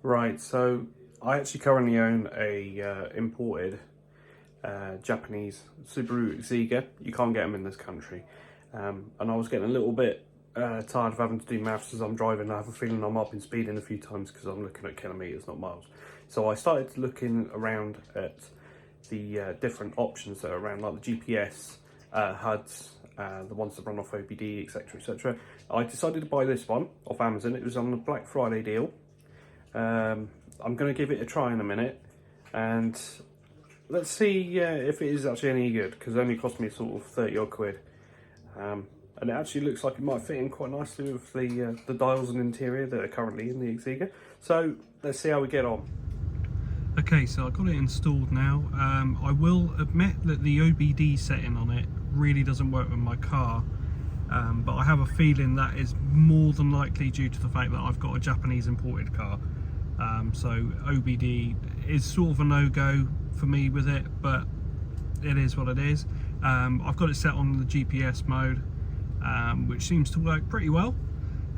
Right, so I actually currently own a imported Japanese Subaru Exega. You can't get them in this country. And I was getting a little bit tired of having to do maths as I'm driving. I have a feeling I'm up in speeding a few times because I'm looking at kilometres, not miles. So I started looking around at the different options that are around, like the GPS, HUDs, the ones that run off OBD, etc, etc. I decided to buy this one off Amazon. It was on the Black Friday deal. I'm going to give it a try in a minute, and let's see if it is actually any good, because it only cost me sort of 30 odd quid. And it actually looks like it might fit in quite nicely with the dials and interior that are currently in the Exega. So let's see how we get on. Okay, so I got it installed now. I will admit that the OBD setting on it really doesn't work with my car, but I have a feeling that is more than likely due to the fact that I've got a Japanese imported car. So OBD is sort of a no-go for me with it, but it is what it is. I've got it set on the GPS mode, which seems to work pretty well.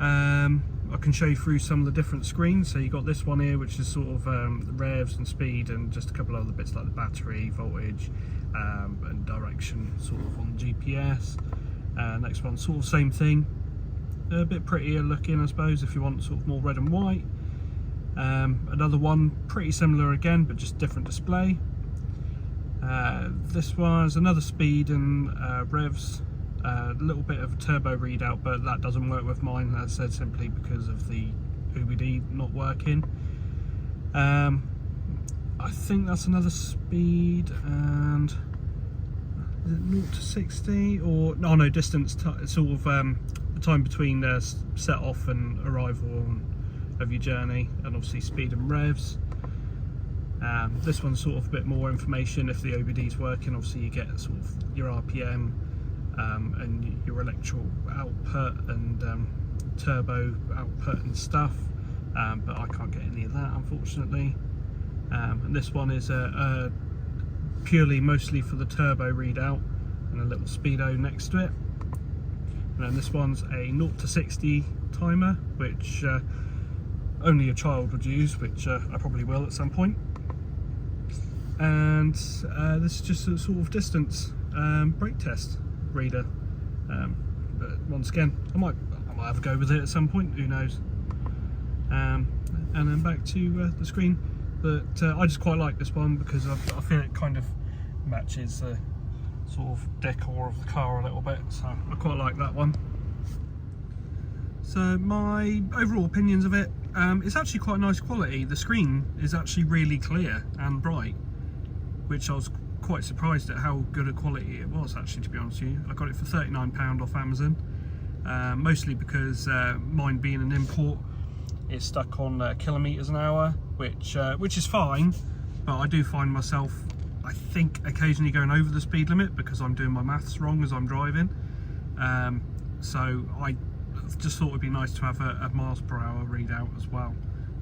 I can show you through some of the different screens. So you've got this one here, which is sort of the revs and speed, and just a couple of other bits like the battery, voltage, and direction sort of on the GPS. Next one, sort of same thing, a bit prettier looking, I suppose, if you want sort of more red and white. Another one pretty similar again, but just different display. This one's another speed and revs, a little bit of a turbo readout, but that doesn't work with mine, as I said, simply because of the OBD not working. I think that's another speed, and is it 0 to 60, or no, distance, sort of the time between set off and arrival of your journey, and obviously speed and revs. This one's sort of a bit more information. If the OBD is working, obviously you get sort of your RPM and your electrical output and turbo output and stuff, but I can't get any of that, unfortunately. And this one is purely mostly for the turbo readout, and a little speedo next to it. And then this one's a 0 to 60 timer, which only a child would use, which I probably will at some point. And this is just a sort of distance brake test reader. But once again, I might have a go with it at some point, who knows. And then back to the screen. But I just quite like this one because I feel it kind of matches the sort of decor of the car a little bit, so I quite like that one. So my overall opinions of it, it's actually quite nice quality. The screen is actually really clear and bright, which I was quite surprised at how good a quality it was, actually, to be honest with you. I got it for £39 off Amazon, mostly because mine being an import, it's stuck on kilometres an hour, which is fine, but I do find myself, I think, occasionally going over the speed limit because I'm doing my maths wrong as I'm driving. So I just thought it'd be nice to have a miles per hour readout as well,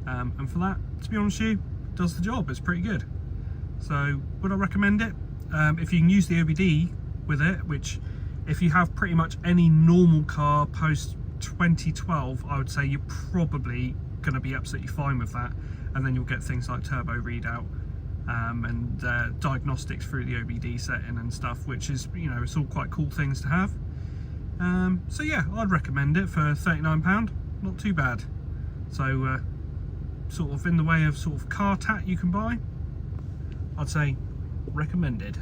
and for that, to be honest with you, it does the job. It's pretty good. So would I recommend it? If you can use the OBD with it, which if you have pretty much any normal car post 2012, I would say you're probably going to be absolutely fine with that, and then you'll get things like turbo readout and diagnostics through the OBD setting and stuff, which is, you know, it's all quite cool things to have. So yeah, I'd recommend it for £39, not too bad. So sort of in the way of sort of car tat you can buy, I'd say recommended.